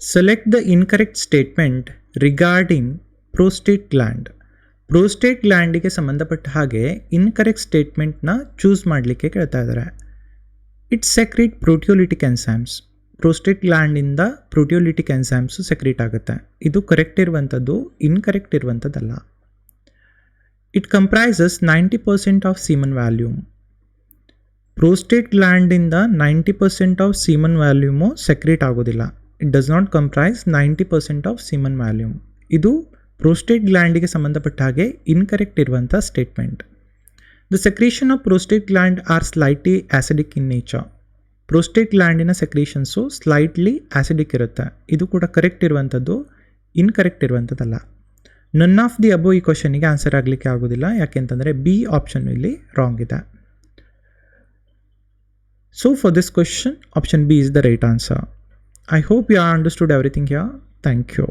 Select the incorrect statement regarding prostate gland. Prostate ಗ್ಲ್ಯಾಂಡಿಗೆ ಸಂಬಂಧಪಟ್ಟ ಹಾಗೆ ಇನ್ಕರೆಕ್ಟ್ ಸ್ಟೇಟ್ಮೆಂಟ್ನ ಚೂಸ್ ಮಾಡಲಿಕ್ಕೆ ಕೇಳ್ತಾ ಇದ್ದಾರೆ. It's secrete proteolytic enzymes. Prostate ಗ್ಲ್ಯಾಂಡಿಂದ ಪ್ರೋಟಿಯೋಲಿಟಿಕ್ ಎನ್ಸೈಮ್ಸು ಸೆಕ್ರೀಟ್ ಆಗುತ್ತೆ. ಇದು ಕರೆಕ್ಟ್ ಇರುವಂಥದ್ದು, ಇನ್ಕರೆಕ್ಟ್ ಇರುವಂಥದ್ದಲ್ಲ. It comprises 90% of semen volume. Prostate ಗ್ಲ್ಯಾಂಡಿಂದ 90% ಆಫ್ ಸೀಮನ್ ವ್ಯಾಲ್ಯೂಮು ಸೆಕ್ರೀಟ್ ಆಗೋದಿಲ್ಲ. It does not comprise 90% of semen volume. ಇದು ಪ್ರೋಸ್ಟೇಟ್ ಗ್ಲ್ಯಾಂಡಿಗೆ ಸಂಬಂಧಪಟ್ಟ ಹಾಗೆ ಇನ್ಕರೆಕ್ಟ್ ಇರುವಂಥ statement. The secretion of prostate gland are slightly acidic in nature. Prostate ಗ್ಲ್ಯಾಂಡಿನ ಸೆಕ್ರೀಷನ್ಸು slightly acidic ಇರುತ್ತೆ. ಇದು ಕೂಡ ಕರೆಕ್ಟ್ ಇರುವಂಥದ್ದು, incorrect ಇರುವಂಥದ್ದಲ್ಲ. None of the above ಈ ಕ್ವಶನಿಗೆ ಆನ್ಸರ್ ಆಗಲಿಕ್ಕೆ ಆಗೋದಿಲ್ಲ, ಯಾಕೆಂತಂದರೆ ಬಿ ಆಪ್ಷನ್ ಇಲ್ಲಿ ರಾಂಗ್ ಇದೆ. So for this question option B is the right answer. I hope you understood everything here. Thank you.